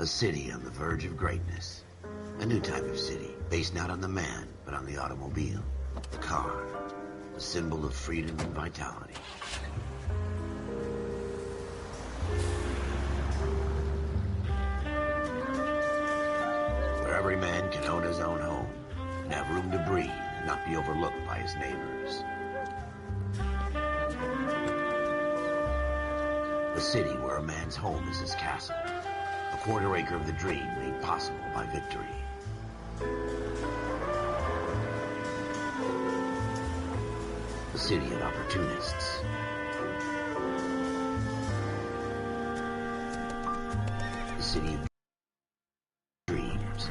A city on the verge of greatness. A new type of city, based not on the man, but on the automobile. The car. The symbol of freedom and vitality. Where every man can own his own home, and have room to breathe, and not be overlooked by his neighbors. A city where a man's home is his castle. A quarter acre of the dream made possible by victory. A city of opportunists. A city of dreams.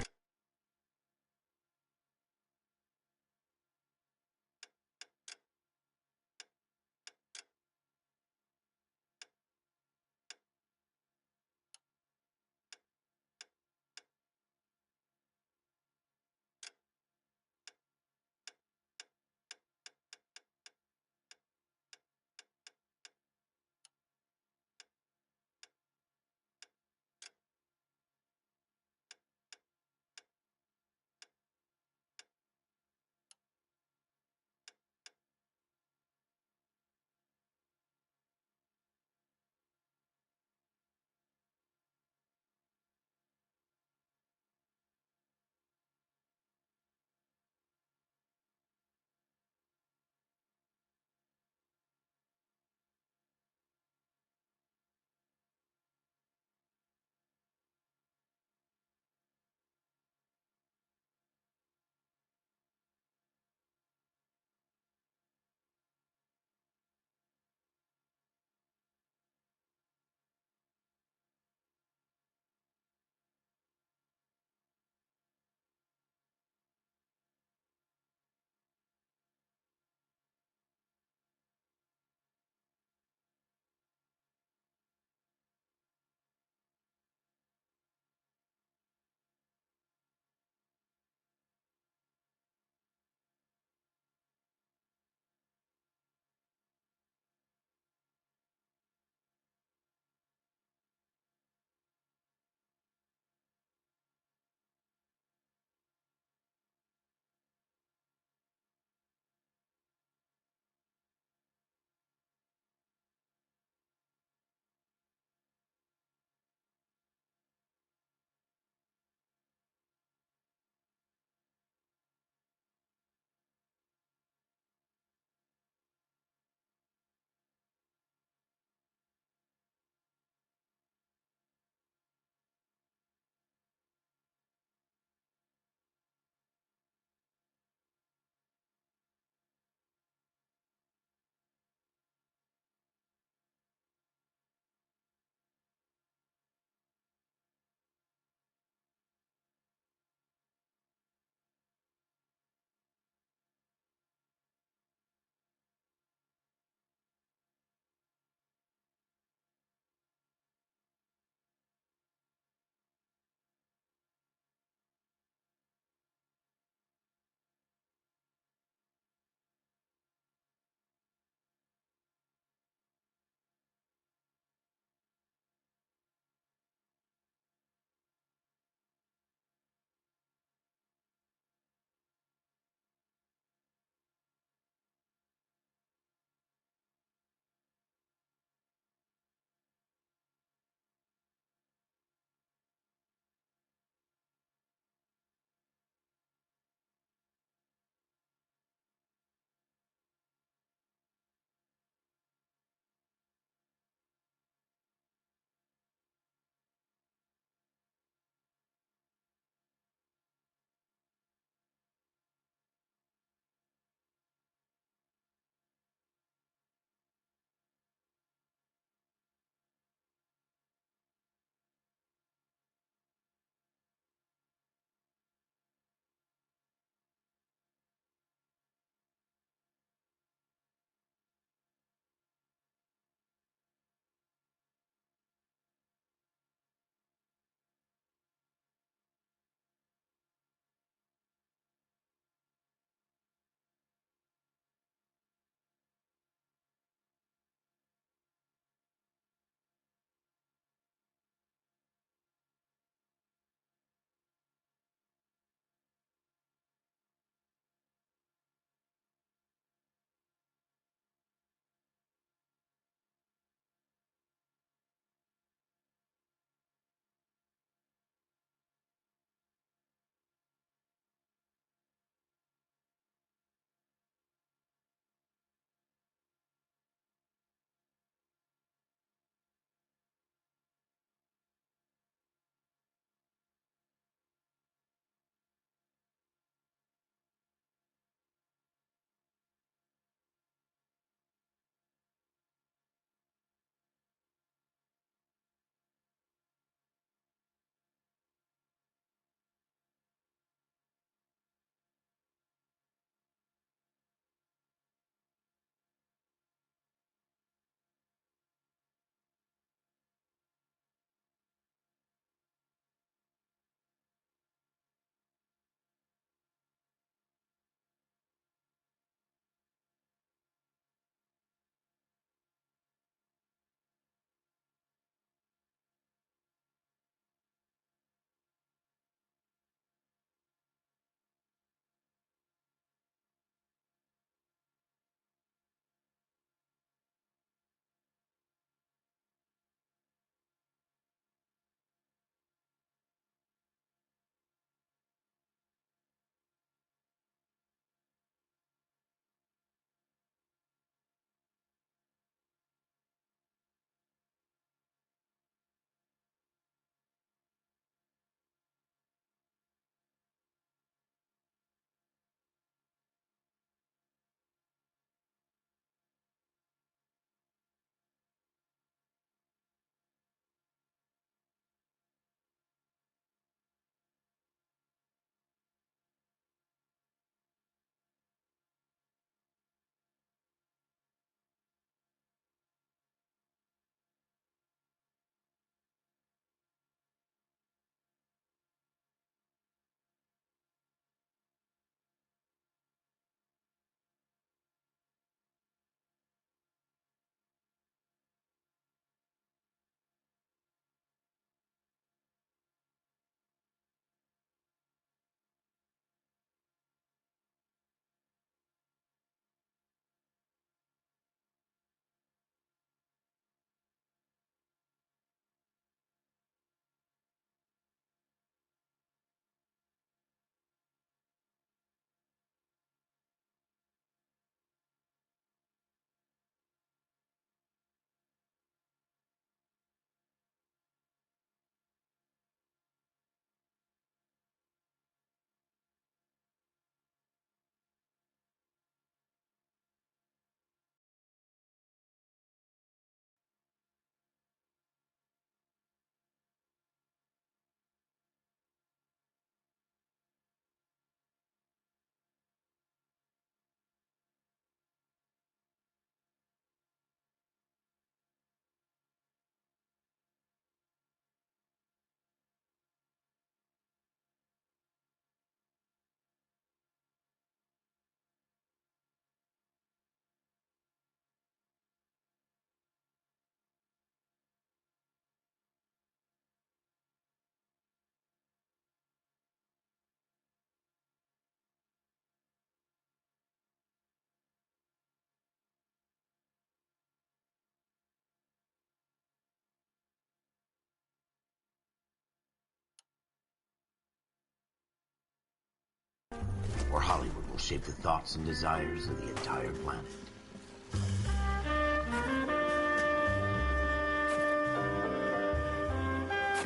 where Hollywood will shape the thoughts and desires of the entire planet.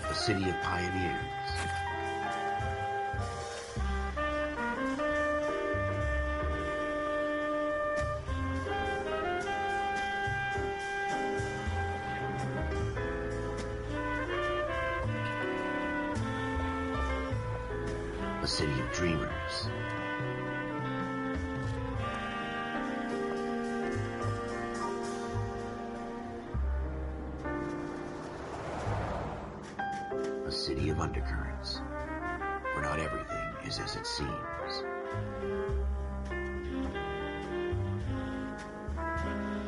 A city of pioneers. A city of dreamers. A city of undercurrents, where not everything is as it seems.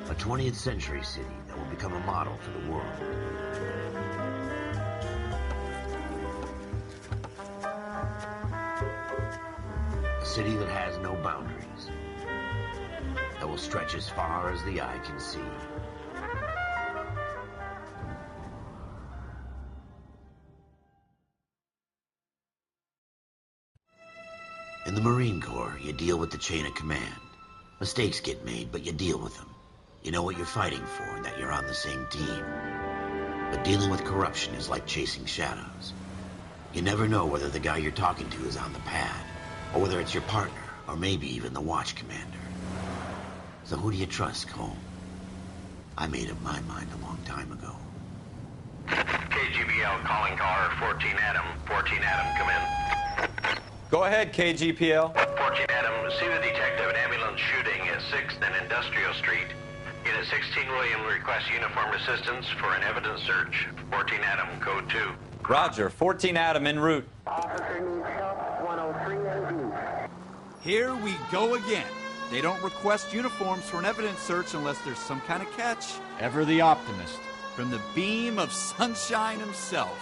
A 20th century city that will become a model for the world. A city that has no boundaries, that will stretch as far as the eye can see. In the Marine Corps, you deal with the chain of command. Mistakes get made, but you deal with them. You know what you're fighting for and that you're on the same team. But dealing with corruption is like chasing shadows. You never know whether the guy you're talking to is on the pad, or whether it's your partner, or maybe even the watch commander. So who do you trust, Cole? I made up my mind a long time ago. KGBL calling caller 14 Adam. 14 Adam, come in. Go ahead, KGPL. 14 Adam, see the detective at ambulance shooting at 6th and Industrial Street. Unit 16 William requests uniformed assistance for an evidence search. 14 Adam, code 2. Roger, 14 Adam en route. Officer needs help, 103 AD. Here we go again. They don't request uniforms for an evidence search unless there's some kind of catch. Ever the optimist. From the beam of sunshine himself.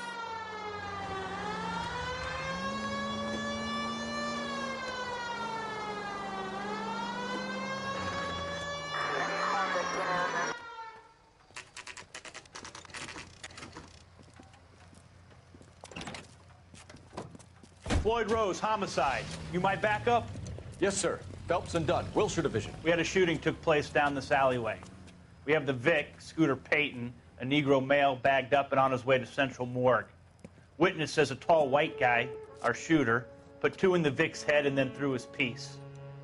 Floyd Rose, homicide. You might back up? Yes, sir. Phelps and Dunn, Wilshire Division. We had a shooting took place down this alleyway. We have the Vic, Scooter Payton, a Negro male bagged up and on his way to Central Morgue. Witness says a tall white guy, our shooter, put 2 in the Vic's head and then threw his piece.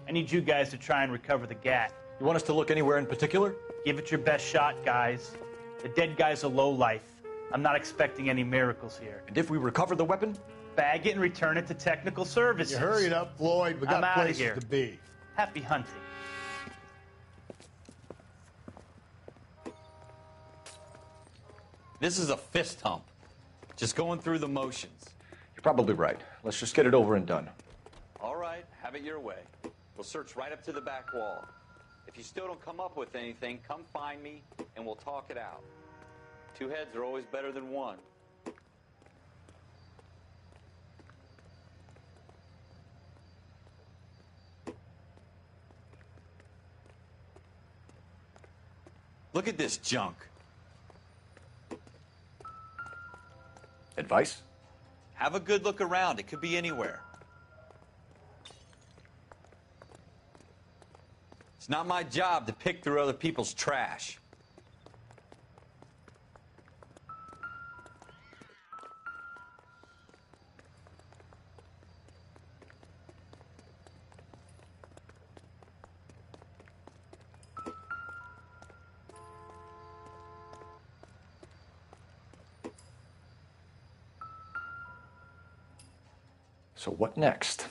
I need you guys to try and recover the gat. You want us to look anywhere in particular? Give it your best shot, guys. The dead guy's a lowlife. I'm not expecting any miracles here. And if we recover the weapon? Bag it and return it to technical services. You hurry up, Floyd. We I'm got outta places here. to be. Happy hunting. This is a fist hump. Just going through the motions. You're probably right. Let's just get it over and done. All right, have it your way. We'll search right up to the back wall. If you still don't come up with anything, come find me and we'll talk it out. 2 heads are always better than 1. Look at this junk. Advice? Have a good look around. It could be anywhere. It's not my job to pick through other people's trash. So what next?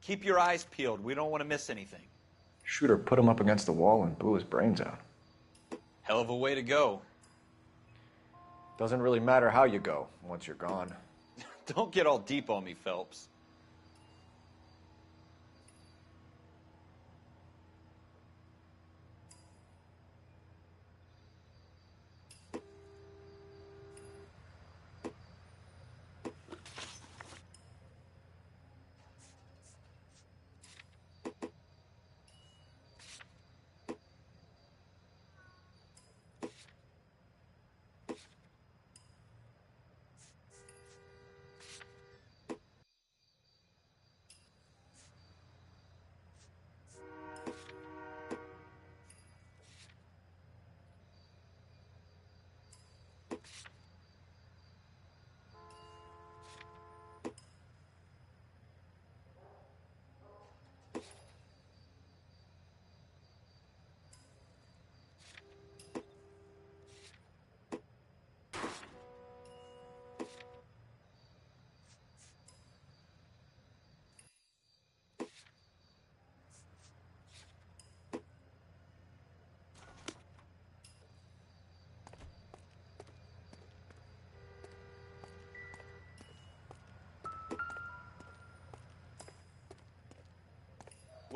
Keep your eyes peeled. We don't want to miss anything. Shooter put him up against the wall and blew his brains out. Hell of a way to go. Doesn't really matter how you go once you're gone. Don't get all deep on me, Phelps.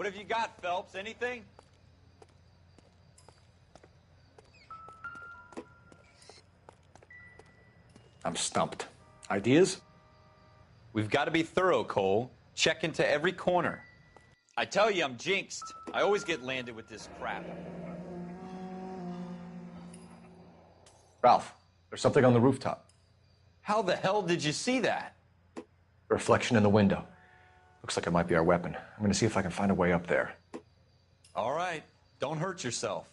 What have you got, Phelps? Anything? I'm stumped. Ideas? We've got to be thorough, Cole. Check into every corner. I tell you, I'm jinxed. I always get landed with this crap. Ralph, there's something on the rooftop. How the hell did you see that? A reflection in the window. Looks like it might be our weapon. I'm gonna see if I can find a way up there. All right. Don't hurt yourself.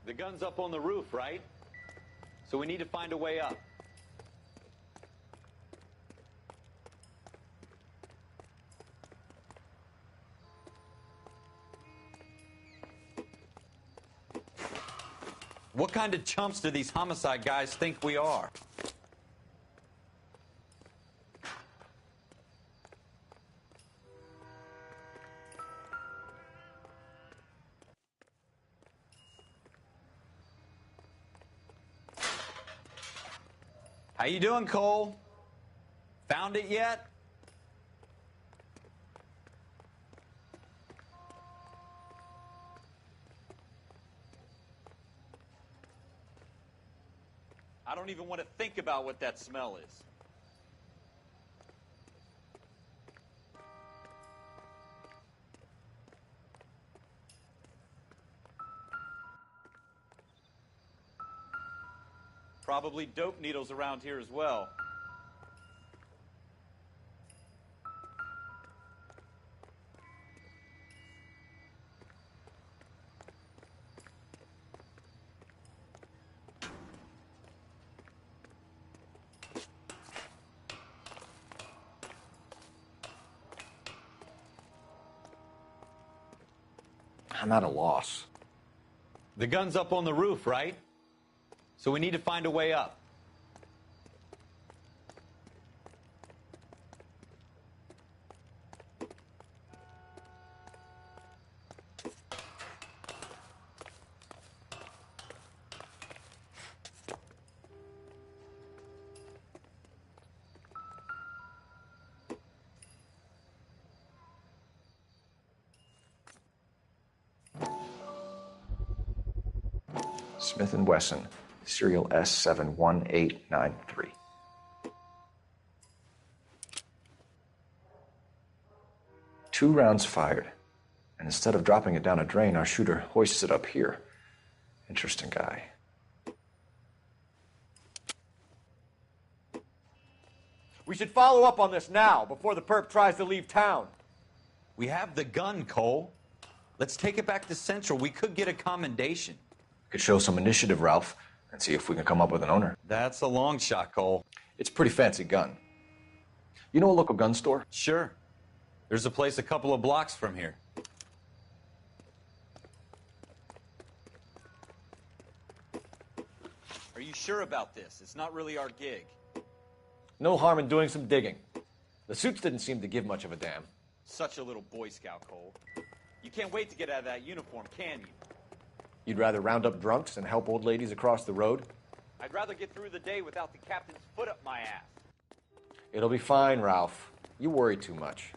The gun's up on the roof, right? So we need to find a way up. What kind of chumps do these homicide guys think we are? How you doing, Cole? Found it yet? I don't even want to think about what that smell is. Probably dope needles around here as well. I'm at a loss. The gun's up on the roof, right? So we need to find a way up. Smith & Wesson, serial S71893. 2 rounds fired, and instead of dropping it down a drain, our shooter hoists it up here. Interesting guy. We should follow up on this now, before the perp tries to leave town. We have the gun, Cole. Let's take it back to Central. We could get a commendation. Could show some initiative, Ralph, and see if we can come up with an owner. That's a long shot, Cole. It's a pretty fancy gun. You know a local gun store? Sure. There's a place a couple of blocks from here. Are you sure about this? It's not really our gig. No harm in doing some digging. The suits didn't seem to give much of a damn. Such a little Boy Scout, Cole. You can't wait to get out of that uniform, can you? You'd rather round up drunks and help old ladies across the road? I'd rather get through the day without the captain's foot up my ass. It'll be fine, Ralph. You worry too much.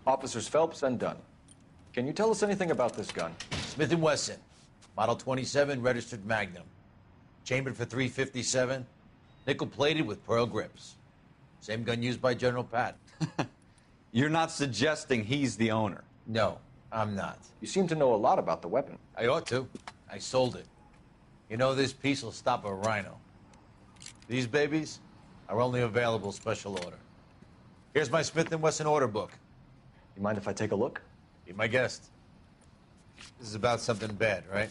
Officers Phelps and Dunn. Can you tell us anything about this gun? Smith & Wesson, Model 27, registered Magnum. Chambered for .357, nickel-plated with pearl grips. Same gun used by General Patton. You're not suggesting he's the owner? No, I'm not. You seem to know a lot about the weapon. I ought to. I sold it. You know, this piece will stop a rhino. These babies are only available special order. Here's my Smith & Wesson order book. You mind if I take a look? Be my guest. This is about something bad, right?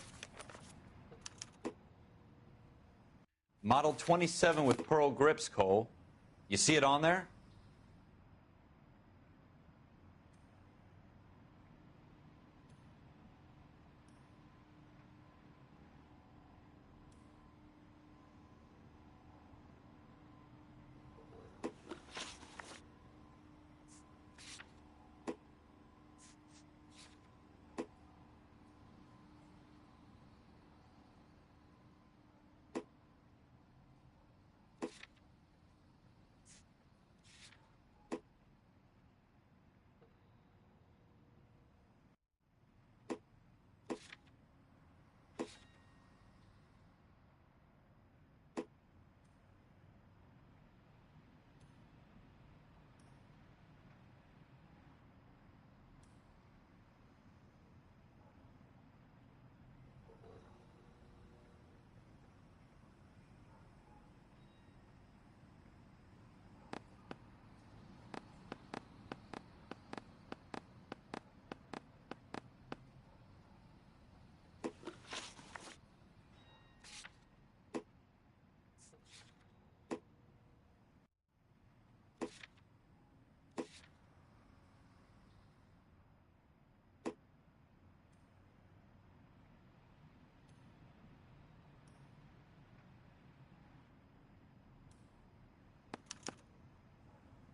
Model 27 with pearl grips, Cole. You see it on there?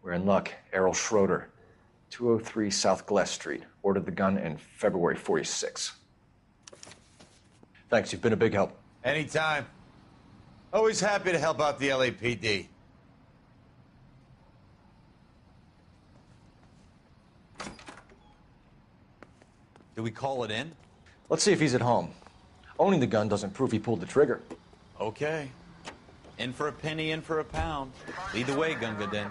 We're in luck. Errol Schroeder, 203 South Glass Street. Ordered the gun in February '46. Thanks, you've been a big help. Anytime. Always happy to help out the LAPD. Do we call it in? Let's see if he's at home. Owning the gun doesn't prove he pulled the trigger. Okay. In for a penny, in for a pound. Lead the way, Gunga Din.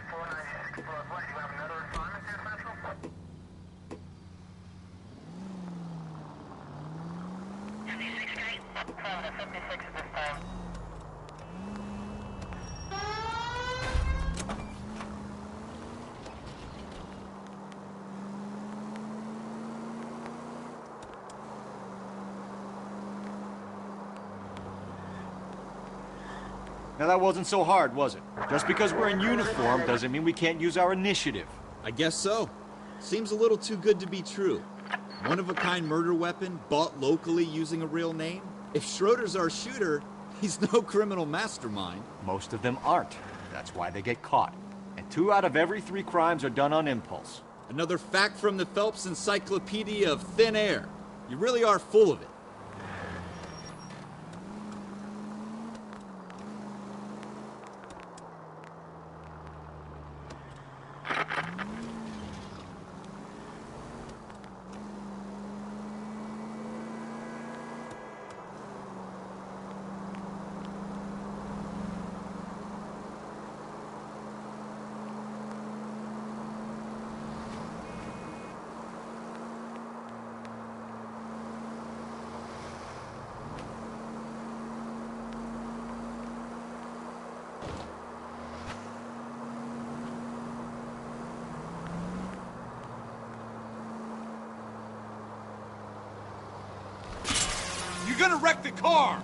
Now that wasn't so hard, was it? Just because we're in uniform doesn't mean we can't use our initiative. I guess so. Seems a little too good to be true. One-of-a-kind murder weapon bought locally using a real name? If Schroeder's our shooter, he's no criminal mastermind. Most of them aren't. That's why they get caught. And 2 out of every 3 crimes are done on impulse. Another fact from the Phelps Encyclopedia of Thin Air. You really are full of it. You're gonna wreck the car!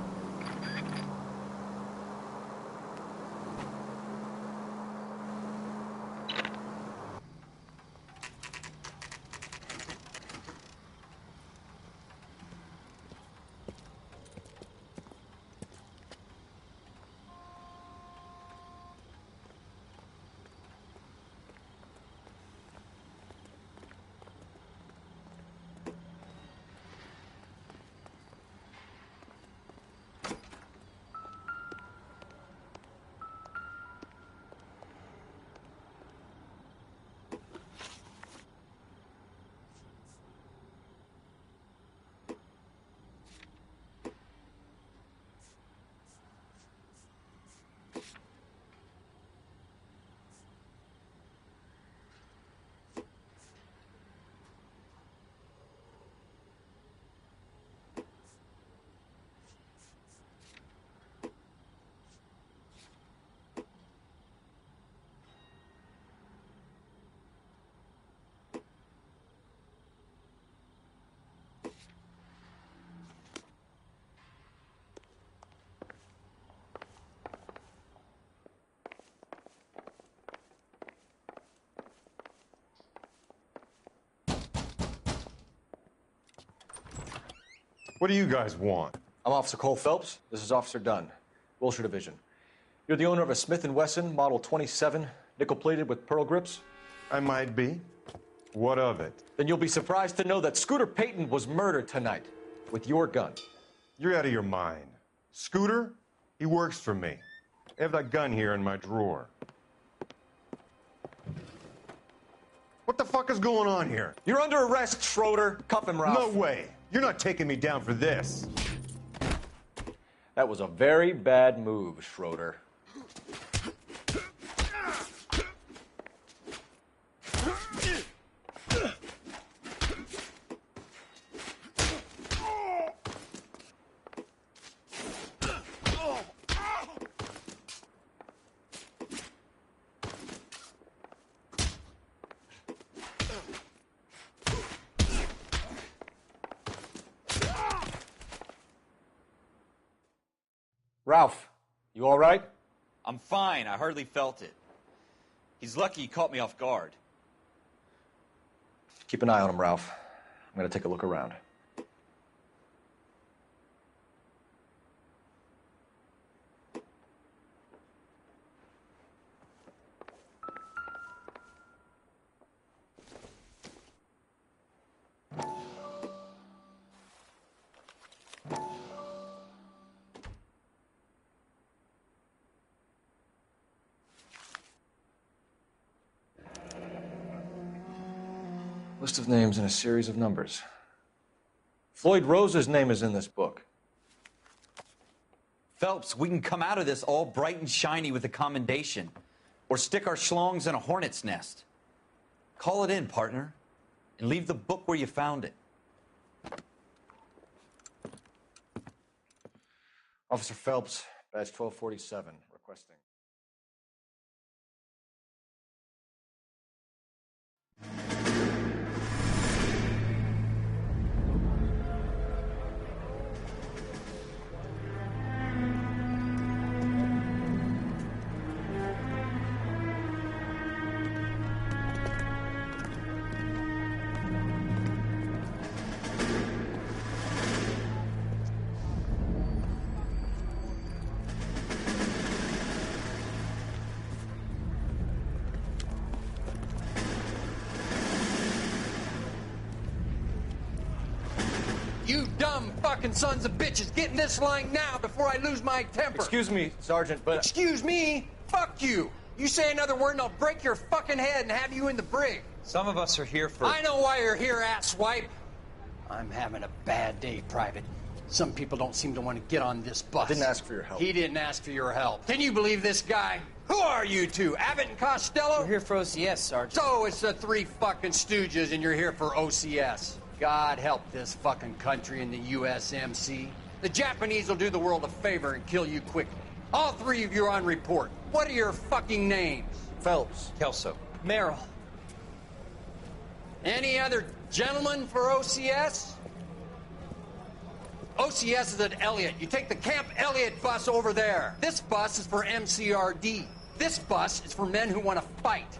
What do you guys want? I'm Officer Cole Phelps. This is Officer Dunn, Wilshire Division. You're the owner of a Smith & Wesson Model 27, nickel-plated with pearl grips? I might be. What of it? Then you'll be surprised to know that Scooter Payton was murdered tonight with your gun. You're out of your mind. Scooter? He works for me. I have that gun here in my drawer. What the fuck is going on here? You're under arrest, Schroeder. Cuff him, Ralph. No way. You're not taking me down for this. That was a very bad move, Schroeder. Ralph, you all right? I'm fine. I hardly felt it. He's lucky he caught me off guard. Keep an eye on him, Ralph. I'm going to take a look around. List of names and a series of numbers. Floyd Rose's name is in this book. Phelps, we can come out of this all bright and shiny with a commendation. Or stick our schlongs in a hornet's nest. Call it in, partner. And leave the book where you found it. Officer Phelps, badge 1247, requesting. You dumb fucking sons of bitches, get in this line now before I lose my temper. Excuse me, Sergeant, but... Excuse me? Fuck you. You say another word and I'll break your fucking head and have you in the brig. Some of us are here for... I know why you're here, asswipe. I'm having a bad day, Private. Some people don't seem to want to get on this bus. I didn't ask for your help. He didn't ask for your help. Can you believe this guy? Who are you two? Abbott and Costello? We're here for OCS, Sergeant. So it's the three fucking stooges and you're here for OCS. God help this fucking country and the USMC. The Japanese will do the world a favor and kill you quickly. All three of you are on report. What are your fucking names? Phelps. Kelso. Merrill. Any other gentlemen for OCS? OCS is at Elliott. You take the Camp Elliott bus over there. This bus is for MCRD. This bus is for men who want to fight.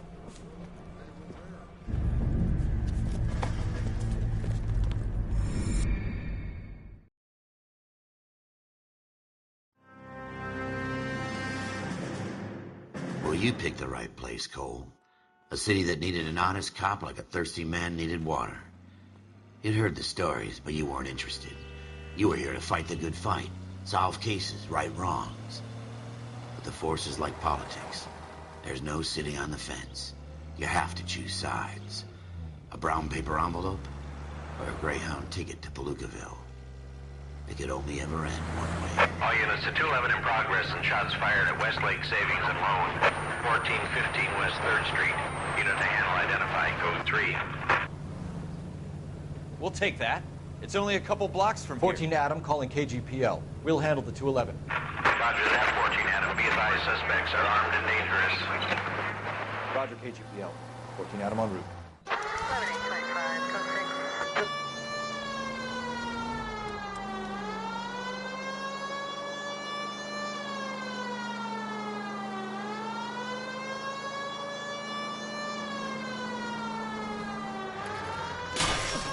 Well, you picked the right place, Cole. A city that needed an honest cop like a thirsty man needed water. You'd heard the stories, but you weren't interested. You were here to fight the good fight, solve cases, right wrongs. But the force is like politics. There's no sitting on the fence. You have to choose sides. A brown paper envelope or a Greyhound ticket to Palookaville. It could only ever end one way. All units to 211 in progress and shots fired at Westlake Savings and Loan, 1415 West 3rd Street. Unit to handle identify code 3. We'll take that. It's only a couple blocks from 14 here. Adam calling KGPL. We'll handle the 211. Roger that, 14 Adam. Be advised, suspects are armed and dangerous. Roger, KGPL. 14 Adam en route.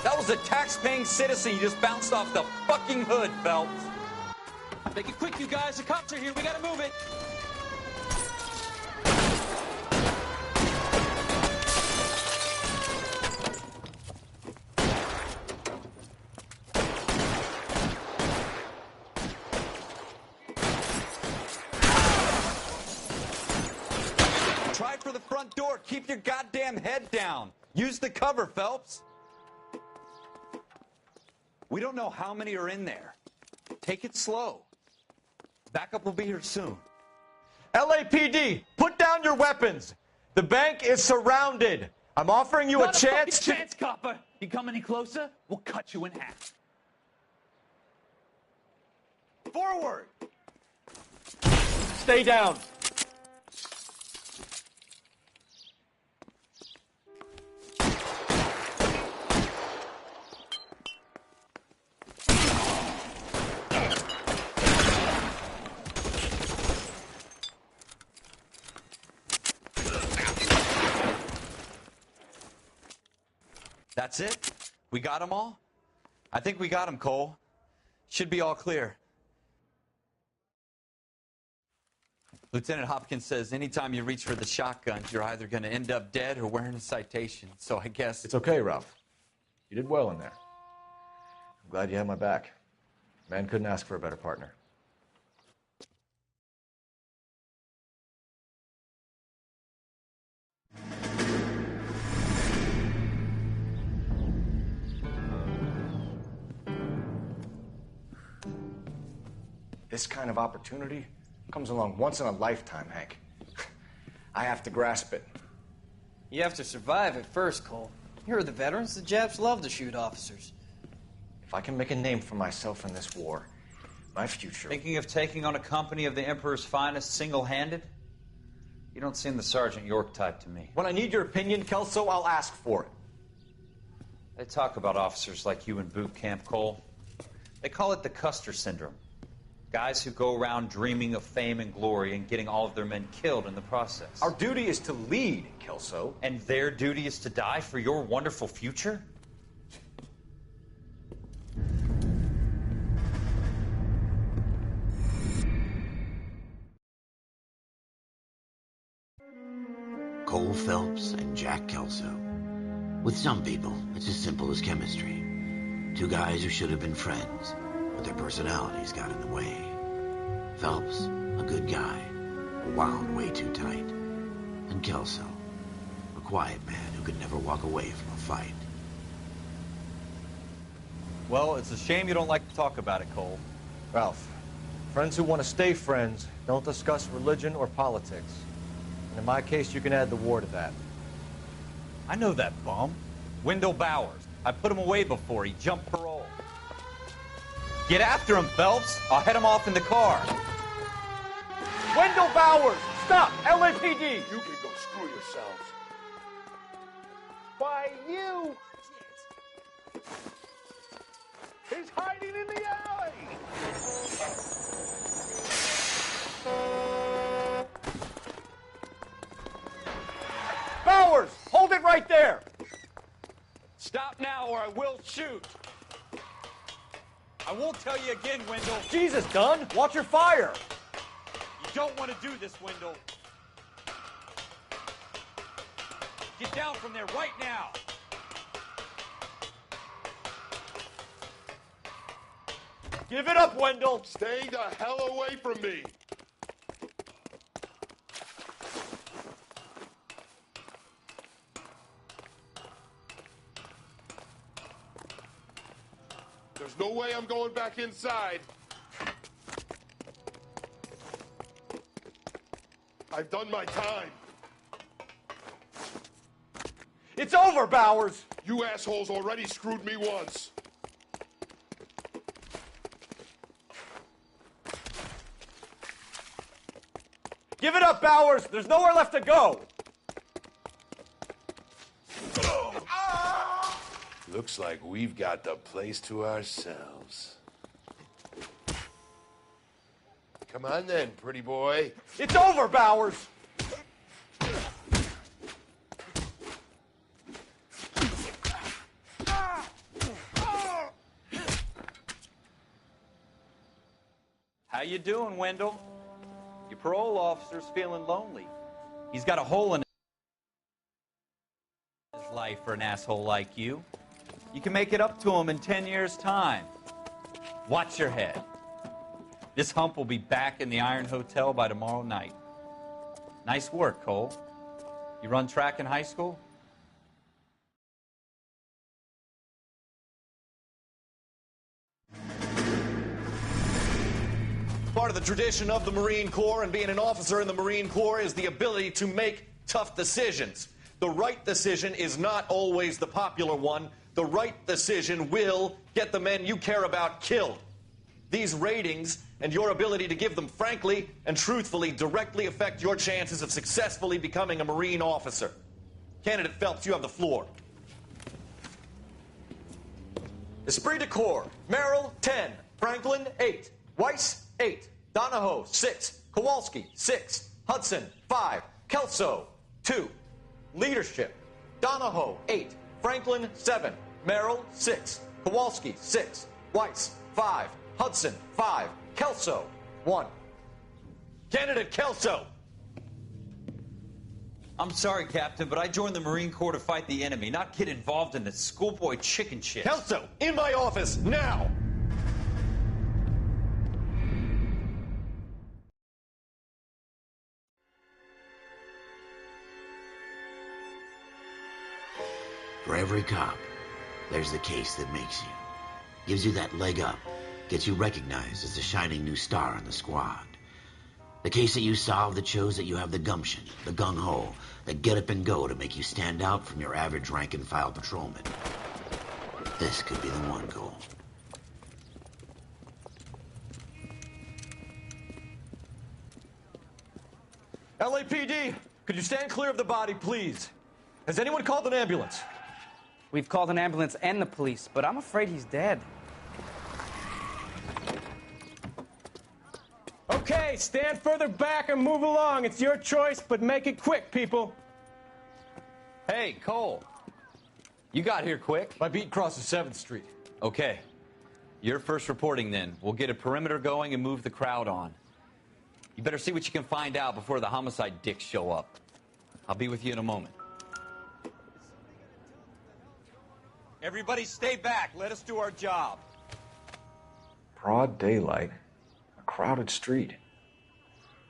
That was a tax-paying citizen you just bounced off the fucking hood, Phelps. Make it quick, you guys. The cops are here. We gotta move it. Try for the front door. Keep your goddamn head down. Use the cover, Phelps. We don't know how many are in there. Take it slow. Backup will be here soon. LAPD, put down your weapons. The bank is surrounded. I'm offering you Not a chance fucking chance, copper. You come any closer, we'll cut you in half. Forward. Stay down. That's it? We got them all? I think we got them, Cole. Should be all clear. Lieutenant Hopkins says anytime you reach for the shotguns, you're either going to end up dead or wearing a citation. So I guess... It's okay, Ralph. You did well in there. I'm glad you had my back. Man couldn't ask for a better partner. This kind of opportunity comes along once in a lifetime, Hank. I have to grasp it. You have to survive it first, Cole. Here are the veterans. The Japs love to shoot officers. If I can make a name for myself in this war, my future... Thinking of taking on a company of the Emperor's finest single-handed? You don't seem the Sergeant York type to me. When I need your opinion, Kelso, I'll ask for it. They talk about officers like you in boot camp, Cole. They call it the Custer Syndrome. Guys who go around dreaming of fame and glory and getting all of their men killed in the process. Our duty is to lead, Kelso. And their duty is to die for your wonderful future? Cole Phelps and Jack Kelso. With some people, it's as simple as chemistry. Two guys who should have been friends, but their personalities got in the way. Phelps, a good guy, wound way too tight. And Kelso, a quiet man who could never walk away from a fight. Well, it's a shame you don't like to talk about it, Cole. Ralph, friends who want to stay friends don't discuss religion or politics. And in my case, you can add the war to that. I know that bum. Wendell Bowers. I put him away before. He jumped parole. Get after him, Phelps. I'll head him off in the car. Wendell Bowers! Stop! LAPD! You can go screw yourselves. Why, you! He's hiding in the alley! Bowers! Hold it right there! Stop now or I will shoot. I won't tell you again, Wendell. Jesus, Dunn! Watch your fire! You don't want to do this, Wendell. Get down from there right now. Give it up, Wendell! Stay the hell away from me! There's no way I'm going back inside. I've done my time. It's over, Bowers! You assholes already screwed me once. Give it up, Bowers! There's nowhere left to go! Looks like we've got the place to ourselves. Come on then, pretty boy. It's over, Bowers! How you doing, Wendell? Your parole officer's feeling lonely. He's got a hole in his life for an asshole like you. You can make it up to him in 10 years' time. Watch your head. This hump will be back in the Iron Hotel by tomorrow night. Nice work, Cole. You run track in high school? Part of the tradition of the Marine Corps and being an officer in the Marine Corps is the ability to make tough decisions. The right decision is not always the popular one. The right decision will get the men you care about killed. These ratings and your ability to give them frankly and truthfully directly affect your chances of successfully becoming a Marine officer. Candidate Phelps, you have the floor. Esprit de Corps, Merrill, 10. Franklin, 8. Weiss, 8. Donahoe, 6. Kowalski, 6. Hudson, 5. Kelso, 2. Leadership, Donahoe, 8. Franklin, 7. Merrill, 6. Kowalski, 6. Weiss, 5. Hudson, 5. Kelso, 1. Candidate Kelso! I'm sorry, Captain, but I joined the Marine Corps to fight the enemy, not get involved in this schoolboy chicken shit. Kelso, in my office, now! For every cop, there's the case that makes you. Gives you that leg up. Gets you recognized as the shining new star in the squad. The case that you solve that shows that you have the gumption, the gung-ho, the get up and go to make you stand out from your average rank-and-file patrolman. This could be the one, Cole. LAPD, could you stand clear of the body, please? Has anyone called an ambulance? We've called an ambulance and the police, but I'm afraid he's dead. Okay, stand further back and move along. It's your choice, but make it quick, people. Hey, Cole. You got here quick. My beat crosses 7th Street. Okay. You're first reporting then. We'll get a perimeter going and move the crowd on. You better see what you can find out before the homicide dicks show up. I'll be with you in a moment. Everybody stay back. Let us do our job. Broad daylight, a crowded street.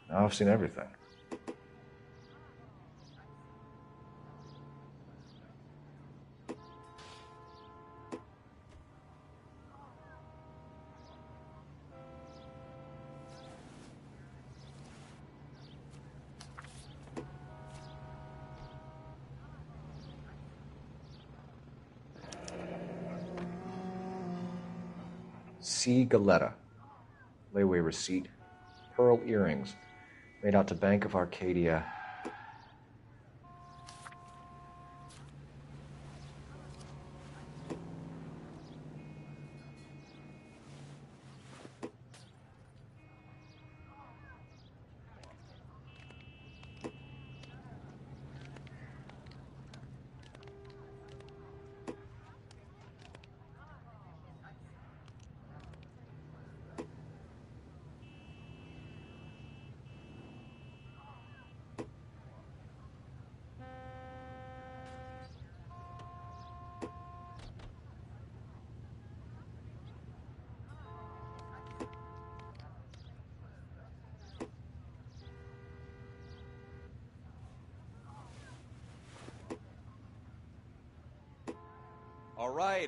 Now I've seen everything. C. Galetta. Layaway receipt. Pearl earrings. Made out to Bank of Arcadia.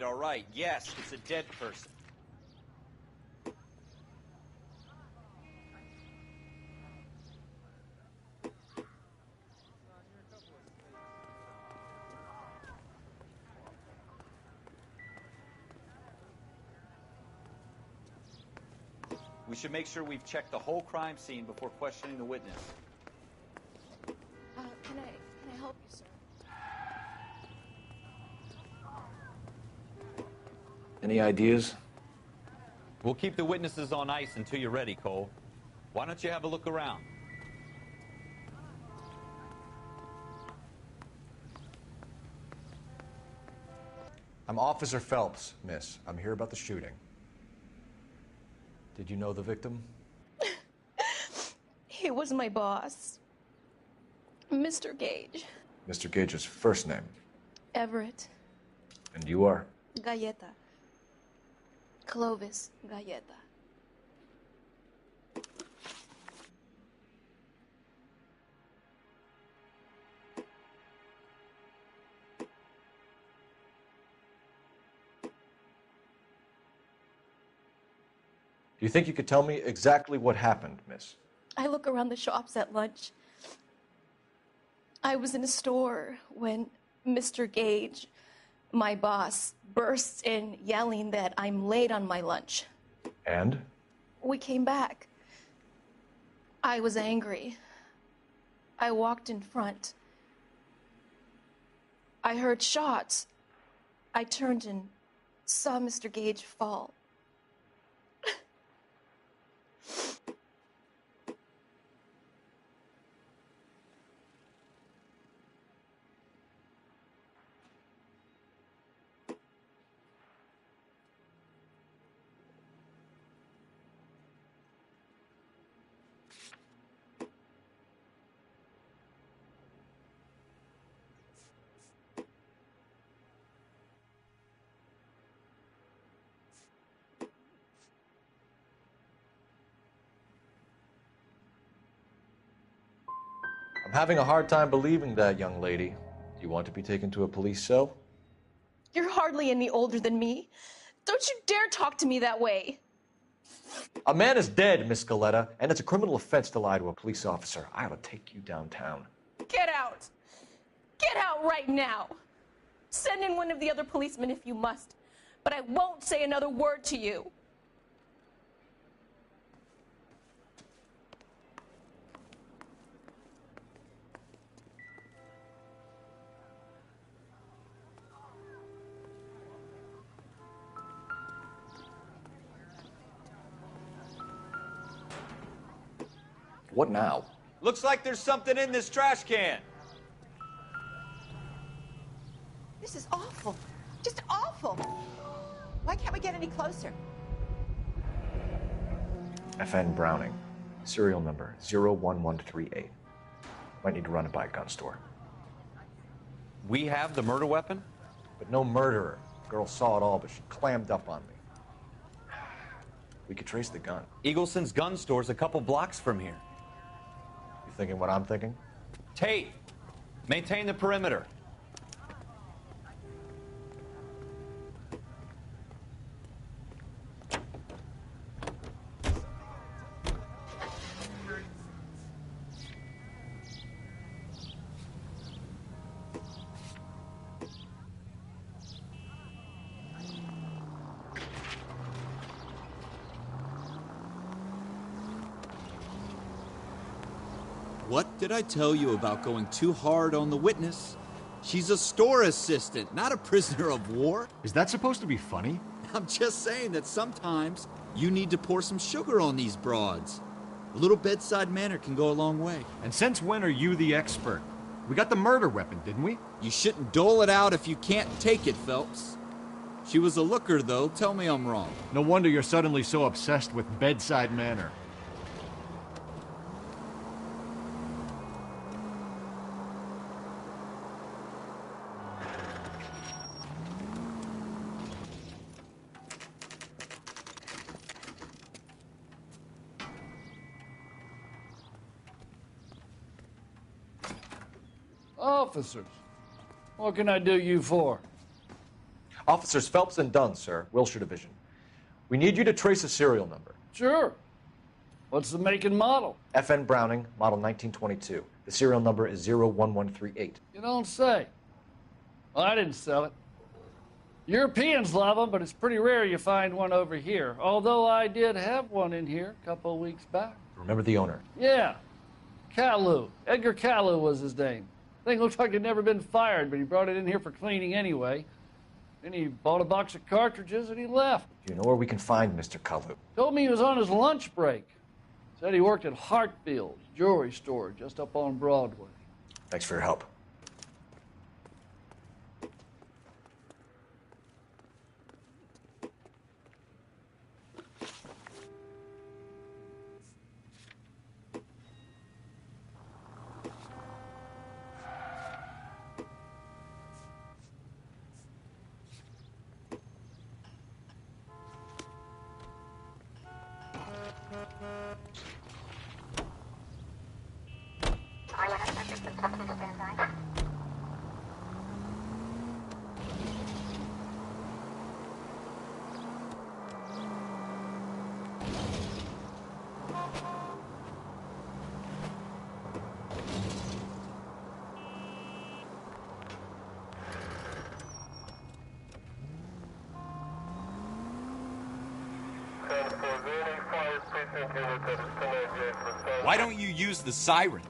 All right. Yes, it's a dead person. We should make sure we've checked the whole crime scene before questioning the witness. Can I help you, sir? Any ideas? We'll keep the witnesses on ice until you're ready, Cole. Why don't you have a look around? I'm Officer Phelps, miss. I'm here about the shooting. Did you know the victim? It was my boss, Mr. Gage. Mr. Gage's first name. Everett. And you are? Galleta. Clovis Galleta. Do you think you could tell me exactly what happened, miss? I look around the shops at lunch. I was in a store when Mr. Gage, my boss, bursts in yelling that I'm late on my lunch. And? We came back. I was angry. I walked in front. I heard shots. I turned and saw Mr. Gage fall. I'm having a hard time believing that, young lady. Do you want to be taken to a police cell? You're hardly any older than me. Don't you dare talk to me that way. A man is dead, Miss Galleta, and it's a criminal offense to lie to a police officer. I ought to take you downtown. Get out! Get out right now! Send in one of the other policemen if you must, but I won't say another word to you. What now? Looks like there's something in this trash can. This is awful. Just awful. Why can't we get any closer? FN Browning. Serial number 01138. Might need to run it by a gun store. We have the murder weapon? But no murderer. The girl saw it all, but she clammed up on me. We could trace the gun. Eagleson's gun store's a couple blocks from here. You thinking what I'm thinking? Tate, maintain the perimeter. What did I tell you about going too hard on the witness? She's a store assistant, not a prisoner of war. Is that supposed to be funny? I'm just saying that sometimes you need to pour some sugar on these broads. A little bedside manner can go a long way. And since when are you the expert? We got the murder weapon, didn't we? You shouldn't dole it out if you can't take it, Phelps. She was a looker, though. Tell me I'm wrong. No wonder you're suddenly so obsessed with bedside manner. Officers, what can I do you for? Officers Phelps and Dunn, sir, Wilshire Division. We need you to trace a serial number. Sure. What's the make and model? FN Browning, model 1922. The serial number is 01138. You don't say. Well, I didn't sell it. Europeans love them, but it's pretty rare you find one over here. Although I did have one in here a couple of weeks back. Remember the owner? Yeah. Caillou. Edgar Caillou was his name. Thing looked like he'd never been fired, but he brought it in here for cleaning anyway. Then he bought a box of cartridges and he left. Do you know where we can find Mr. Caillou? Told me he was on his lunch break. Said he worked at Hartfield's jewelry store just up on Broadway. Thanks for your help. Why don't you use the siren?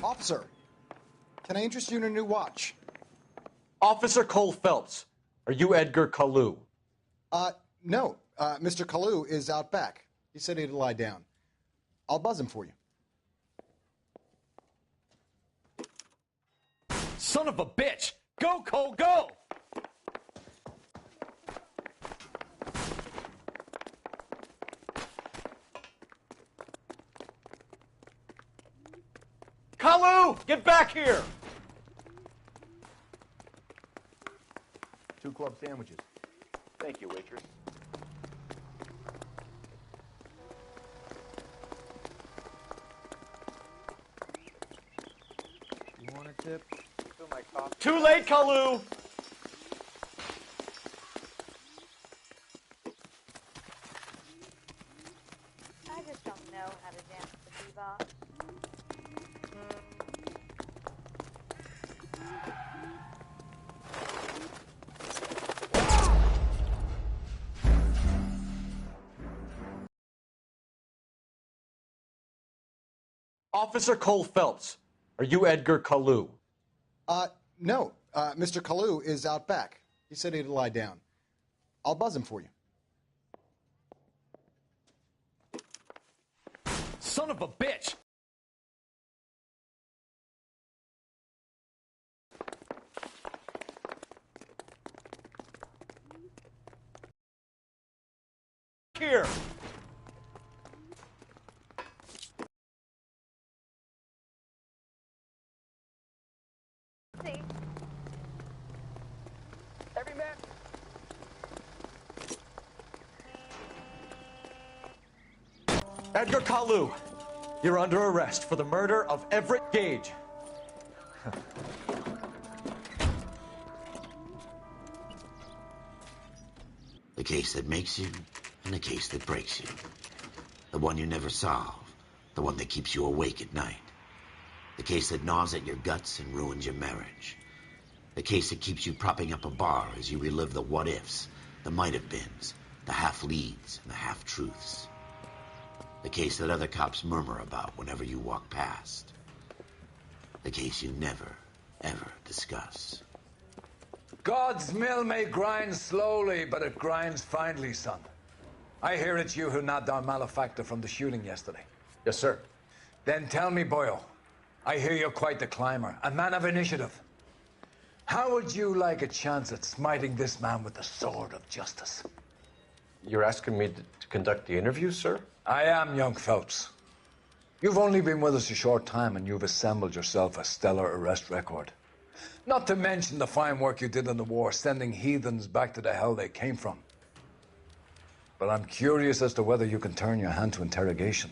Officer, can I interest you in a new watch? Officer Cole Phelps, are you Edgar Kalu? No. Mr. Kalu is out back. He said he'd lie down. I'll buzz him for you. Son of a bitch! Go, Cole, go! Kalu! Get back here! 2 club sandwiches. Thank you, waitress. You want a tip? Fill my coffee. Too late, Kalu! I just don't know how to dance the bebop. Officer Cole Phelps, are you Edgar Kalu? No. Mr. Kalu is out back. He said he'd lie down. I'll buzz him for you. Son of a bitch! Here! See? Every man. Edgar Kalu, you're under arrest for the murder of Everett Gage. The case that makes you and the case that breaks you. The one you never solve. The one that keeps you awake at night. The case that gnaws at your guts and ruins your marriage. The case that keeps you propping up a bar as you relive the what-ifs, the might-have-beens, the half-leads, and the half-truths. The case that other cops murmur about whenever you walk past. The case you never, ever discuss. God's mill may grind slowly, but it grinds finely, son. I hear it's you who nabbed our malefactor from the shooting yesterday. Yes, sir. Then tell me, Boyle, I hear you're quite the climber, a man of initiative. How would you like a chance at smiting this man with the sword of justice? You're asking me to conduct the interview, sir? I am, young Phelps. You've only been with us a short time and you've assembled yourself a stellar arrest record. Not to mention the fine work you did in the war, sending heathens back to the hell they came from. But I'm curious as to whether you can turn your hand to interrogation.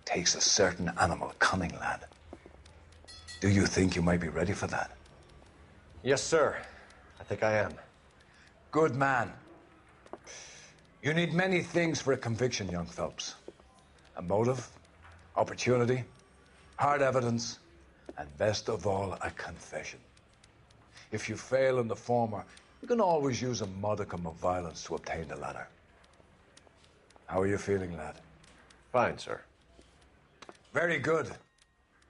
Takes a certain animal cunning, lad. Do you think you might be ready for that? Yes, sir. I think I am. Good man. You need many things for a conviction, young Phelps. A motive, opportunity, hard evidence, and best of all, a confession. If you fail in the former, you can always use a modicum of violence to obtain the latter. How are you feeling, lad? Fine, sir. Very good.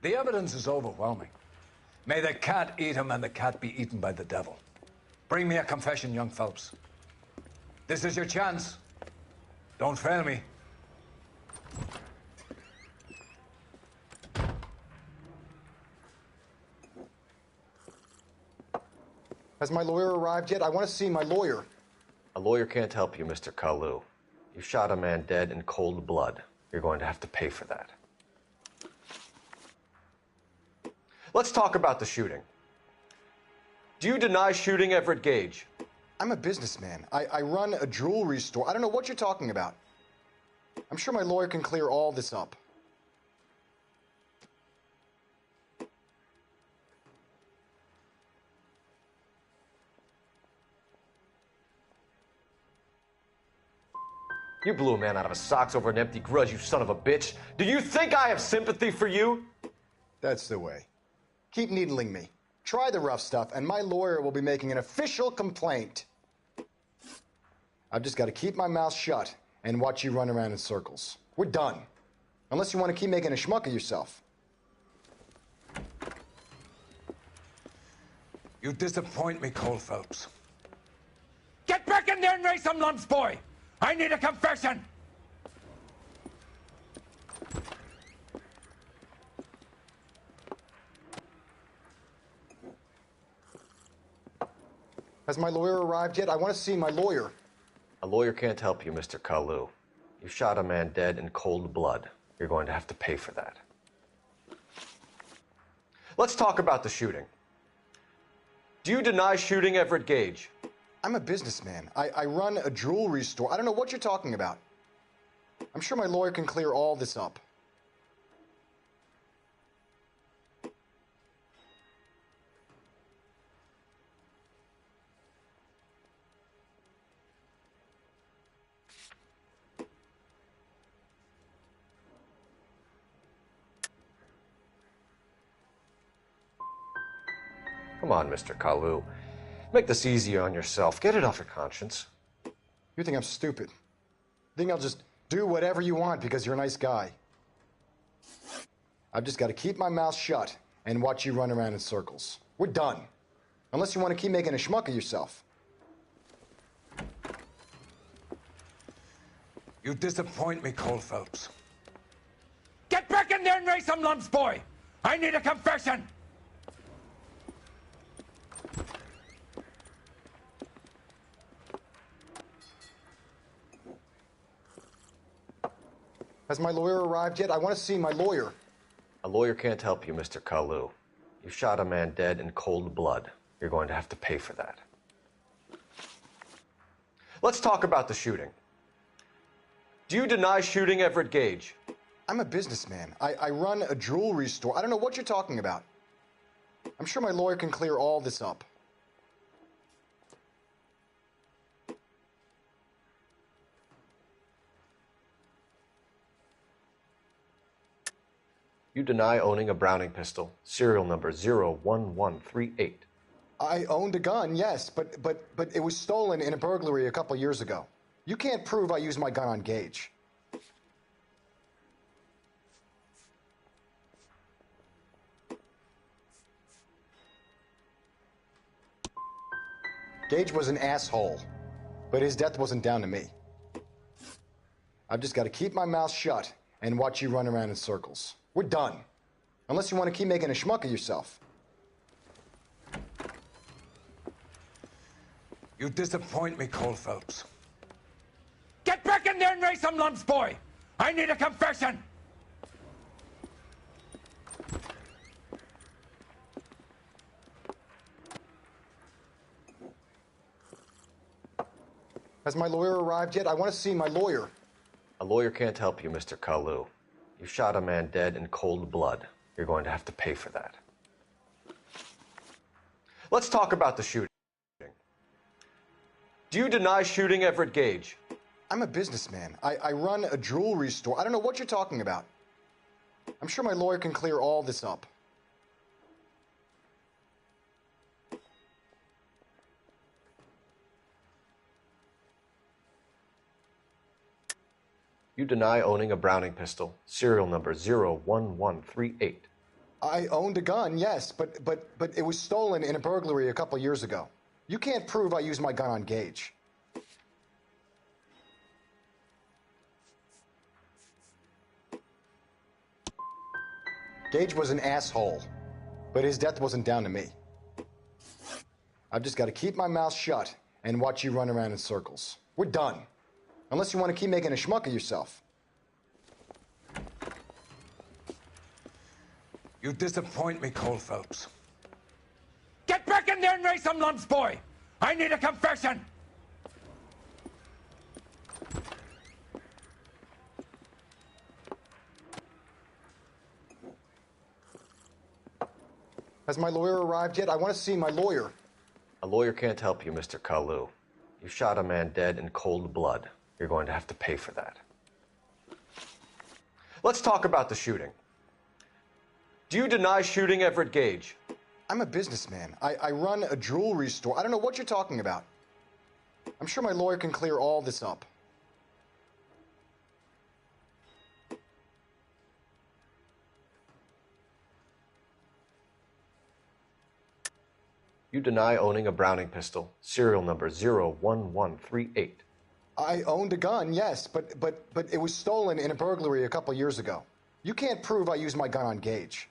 The evidence is overwhelming. May the cat eat him and the cat be eaten by the devil. Bring me a confession, young Phelps. This is your chance. Don't fail me. Has my lawyer arrived yet? I want to see my lawyer. A lawyer can't help you, Mr. Kalu. You shot a man dead in cold blood. You're going to have to pay for that. Let's talk about the shooting. Do you deny shooting Everett Gage? I'm a businessman. I run a jewelry store. I don't know what you're talking about. I'm sure my lawyer can clear all this up. You blew a man out of his socks over an empty grudge, you son of a bitch. Do you think I have sympathy for you? That's the way. Keep needling me. Try the rough stuff, and my lawyer will be making an official complaint. I've just got to keep my mouth shut and watch you run around in circles. We're done. Unless you want to keep making a schmuck of yourself. You disappoint me, Cole Phelps. Get back in there and raise some lumps, boy! I need a confession! Has my lawyer arrived yet? I want to see my lawyer. A lawyer can't help you, Mr. Kalu. You shot a man dead in cold blood. You're going to have to pay for that. Let's talk about the shooting. Do you deny shooting Everett Gage? I'm a businessman. I run a jewelry store. I don't know what you're talking about. I'm sure my lawyer can clear all this up. Come on, Mr. Kalu. Make this easier on yourself. Get it off your conscience. You think I'm stupid? You think I'll just do whatever you want because you're a nice guy? I've just got to keep my mouth shut and watch you run around in circles. We're done. Unless you want to keep making a schmuck of yourself. You disappoint me, Cole Phelps. Get back in there and raise some lumps, boy! I need a confession! Has my lawyer arrived yet? I want to see my lawyer. A lawyer can't help you, Mr. Kalu. You shot a man dead in cold blood. You're going to have to pay for that. Let's talk about the shooting. Do you deny shooting Everett Gage? I'm a businessman. I run a jewelry store. I don't know what you're talking about. I'm sure my lawyer can clear all this up. You deny owning a Browning pistol, serial number 01138. I owned a gun, yes, but it was stolen in a burglary a couple years ago. You can't prove I used my gun on Gage. Gage was an asshole, but his death wasn't down to me. I've just got to keep my mouth shut and watch you run around in circles. We're done. Unless you want to keep making a schmuck of yourself. You disappoint me, Cole Phelps. Get back in there and raise some lumps, boy! I need a confession! Has my lawyer arrived yet? I want to see my lawyer. A lawyer can't help you, Mr. Kalu. You shot a man dead in cold blood. You're going to have to pay for that. Let's talk about the shooting. Do you deny shooting Everett Gage? I'm a businessman. I run a jewelry store. I don't know what you're talking about. I'm sure my lawyer can clear all this up. You deny owning a Browning pistol, serial number 01138. I owned a gun, yes, but it was stolen in a burglary a couple years ago. You can't prove I used my gun on Gage. Gage was an asshole, but his death wasn't down to me. I've just got to keep my mouth shut and watch you run around in circles. We're done. Unless you want to keep making a schmuck of yourself. You disappoint me, Cole Phelps. Get back in there and raise some lumps, boy! I need a confession! Has my lawyer arrived yet? I want to see my lawyer. A lawyer can't help you, Mr. Kalu. You shot a man dead in cold blood. You're going to have to pay for that. Let's talk about the shooting. Do you deny shooting Everett Gage? I'm a businessman. I run a jewelry store. I don't know what you're talking about. I'm sure my lawyer can clear all this up. You deny owning a Browning pistol, serial number 01138. I owned a gun, yes, but it was stolen in a burglary a couple years ago. You can't prove I used my gun on Gage.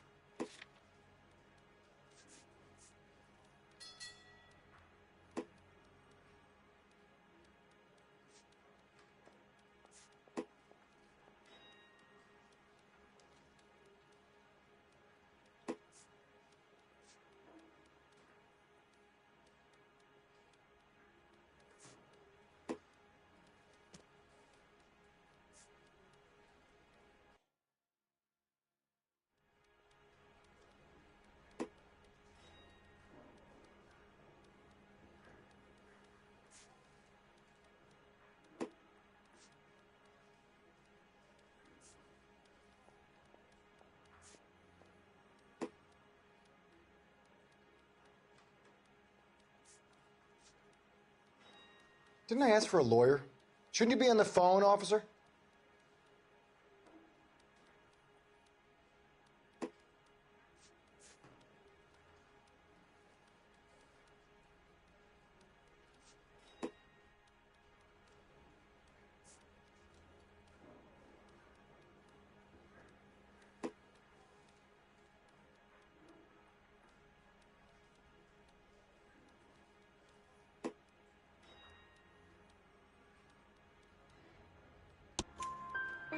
Didn't I ask for a lawyer? Shouldn't you be on the phone, officer?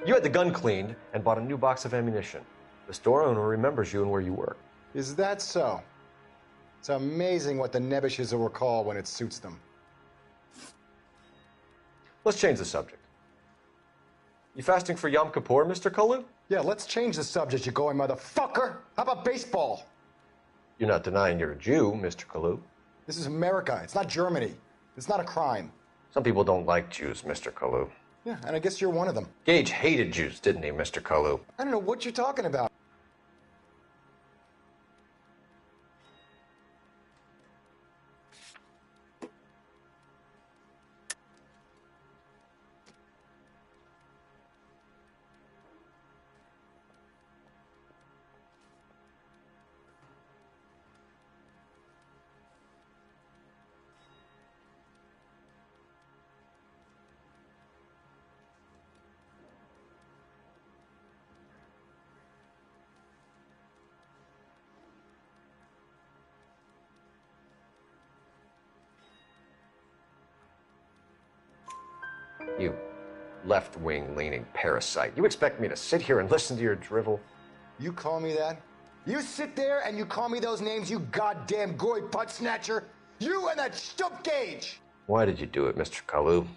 You had the gun cleaned and bought a new box of ammunition. The store owner remembers you and where you work. Is that so? It's amazing what the Nebbishes will recall when it suits them. Let's change the subject. You fasting for Yom Kippur, Mr. Kalu? Yeah, let's change the subject, you going motherfucker. How about baseball? You're not denying you're a Jew, Mr. Kalu. This is America. It's not Germany. It's not a crime. Some people don't like Jews, Mr. Kalu. Yeah, and I guess you're one of them. Gage hated Jews, didn't he, Mr. Kalu? I don't know what you're talking about. You left-wing leaning parasite. You expect me to sit here and listen to your drivel? You call me that? You sit there and you call me those names, you goddamn goy butt snatcher? You and that stup Gage! Why did you do it, Mr. Kalu?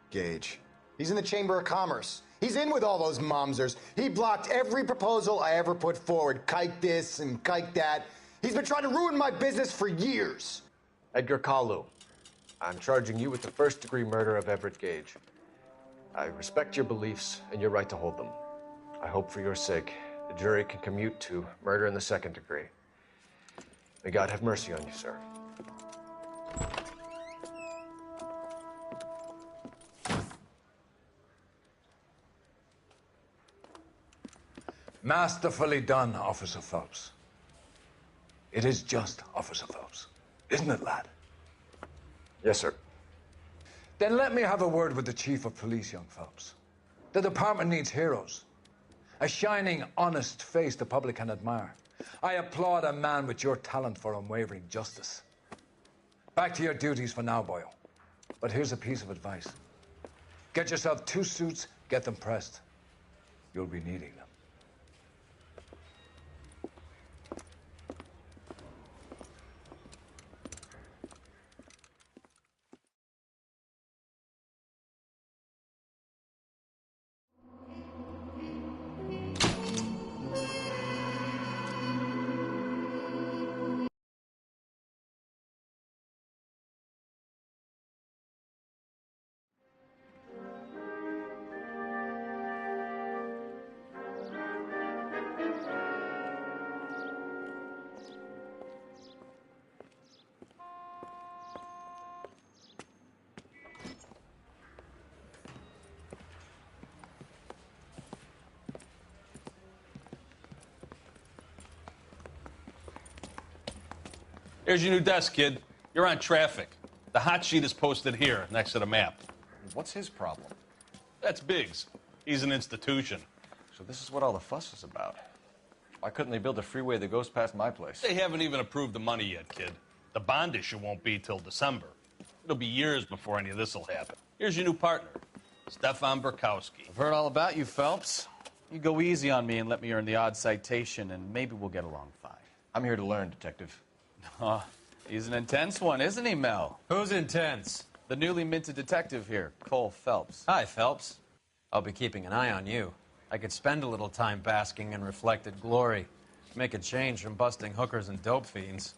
Gage. He's in the Chamber of Commerce. He's in with all those momsers. He blocked every proposal I ever put forward. Kike this and kike that. He's been trying to ruin my business for years. Edgar Kalu, I'm charging you with the first-degree murder of Everett Gage. I respect your beliefs and your right to hold them. I hope for your sake the jury can commute to murder in the second degree. May God have mercy on you, sir. Masterfully done, Officer Phelps. It is just Officer Phelps, isn't it, lad? Yes, sir. Then let me have a word with the Chief of Police, young Phelps. The department needs heroes. A shining, honest face the public can admire. I applaud a man with your talent for unwavering justice. Back to your duties for now, boyo. But here's a piece of advice. Get yourself 2 suits, get them pressed. You'll be needing them. Here's your new desk, kid. You're on traffic. The hot sheet is posted here, next to the map. What's his problem? That's Biggs. He's an institution. So this is what all the fuss is about. Why couldn't they build a freeway that goes past my place? They haven't even approved the money yet, kid. The bond issue won't be till December. It'll be years before any of this will happen. Here's your new partner, Stefan Burkowski. I've heard all about you, Phelps. You go easy on me and let me earn the odd citation, and maybe we'll get along fine. I'm here to learn, Detective. Oh, he's an intense one, isn't he, Mel? Who's intense? The newly minted detective here, Cole Phelps. Hi, Phelps. I'll be keeping an eye on you. I could spend a little time basking in reflected glory. Make a change from busting hookers and dope fiends.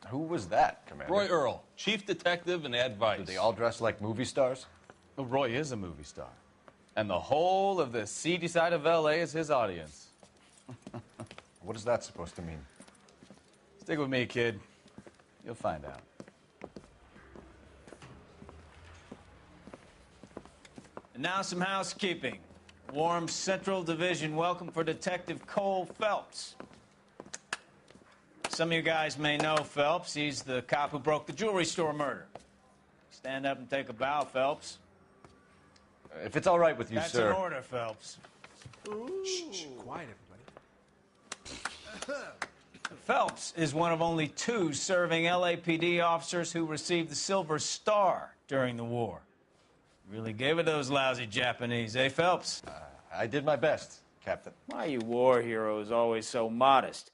Who was that, Commander? Roy Earl, chief detective and advice. Do they all dress like movie stars? Well, Roy is a movie star. And the whole of the seedy side of L.A. is his audience. What is that supposed to mean? Stick with me, kid. You'll find out. And now some housekeeping. Warm Central Division welcome for Detective Cole Phelps. Some of you guys may know Phelps. He's the cop who broke the jewelry store murder. Stand up and take a bow, Phelps. If it's all right with you, That's sir. an order, Phelps. Shh, quiet, everybody. Phelps is one of only 2 serving LAPD officers who received the Silver Star during the war. Really gave it to those lousy Japanese, eh, Phelps? I did my best, Captain. Why are you war heroes always so modest?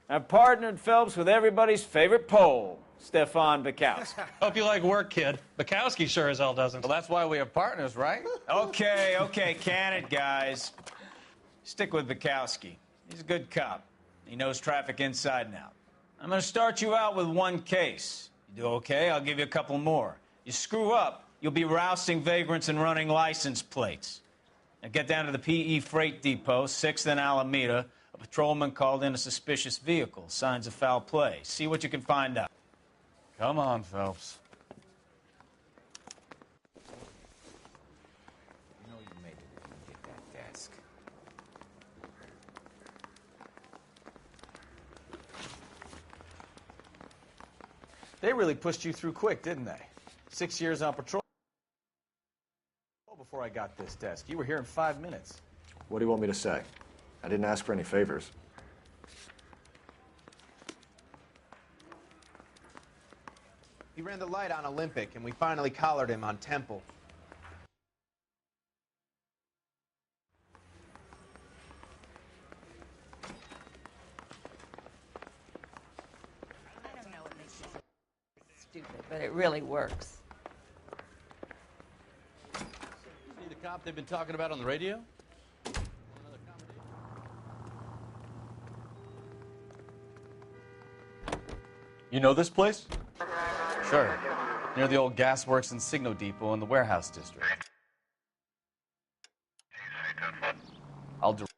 I've partnered Phelps with everybody's favorite Pole, Stefan Bukowski. Hope you like work, kid. Bukowski sure as hell doesn't. Well, that's why we have partners, right? Okay, can it, guys. Stick with Bukowski. He's a good cop. He knows traffic inside and out. I'm going to start you out with 1 case. You do okay, I'll give you a couple more. You screw up, you'll be rousting vagrants and running license plates. Now get down to the PE Freight Depot, 6th and Alameda. A patrolman called in a suspicious vehicle. Signs of foul play. See what you can find out. Come on, Phelps. You know you made it if you get that desk. They really pushed you through quick, didn't they? 6 years on patrol before I got this desk. You were here in 5 minutes. What do you want me to say? I didn't ask for any favors. He ran the light on Olympic, and we finally collared him on Temple. I don't know what makes it stupid, but it really works. See the cop they've been talking about on the radio? You know this place? Sure. Near the old gasworks and Signo Depot in the warehouse district. I'll direct.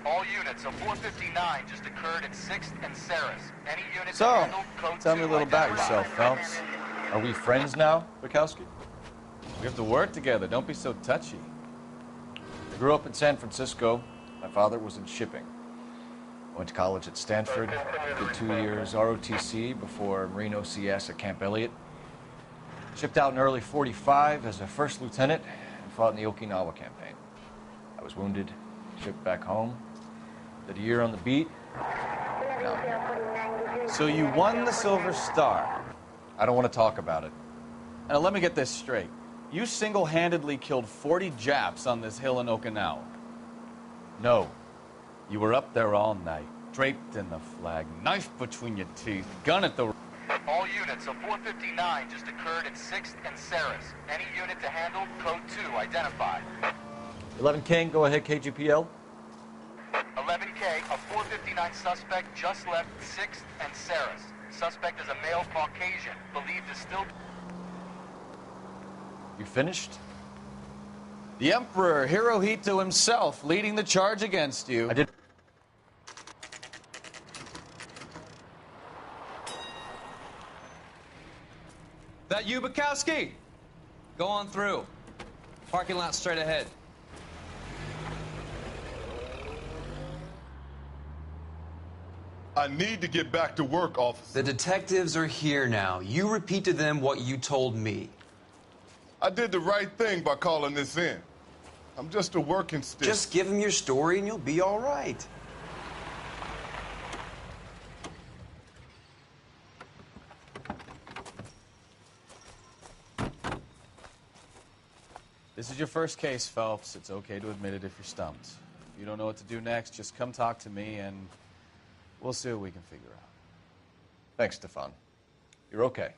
All units, a 459 just occurred at 6th and Saris. Any units So, handled, code tell me a 2 little about identified. yourself, Phelps. Are we friends now, Bukowski? We have to work together. Don't be so touchy. I grew up in San Francisco. My father was in shipping. Went to college at Stanford. Did 2 years ROTC before Marine OCS at Camp Elliott. Shipped out in early '45 as a first lieutenant and fought in the Okinawa campaign. I was wounded, shipped back home. Did a year on the beat. Now I'm here. So you won the Silver Star. I don't want to talk about it. Now let me get this straight. You single-handedly killed 40 Japs on this hill in Okinawa. No. You were up there all night, draped in the flag, knife between your teeth, gun at the... All units, a 459 just occurred at 6th and Saris. Any unit to handle, code 2 identified. 11 King, go ahead, KGPL. 11K, a 459 suspect just left 6th and Saris. Suspect is a male Caucasian, believed is still... You finished? The Emperor Hirohito himself leading the charge against you. I did. That you, Bukowski? Go on through. Parking lot straight ahead. I need to get back to work, officer. The detectives are here now. You repeat to them what you told me. I did the right thing by calling this in. I'm just a working stick. Just give them your story and you'll be all right. This is your first case, Phelps. It's okay to admit it if you're stumped. If you don't know what to do next, just come talk to me and we'll see what we can figure out. Thanks, Stefan. You're okay.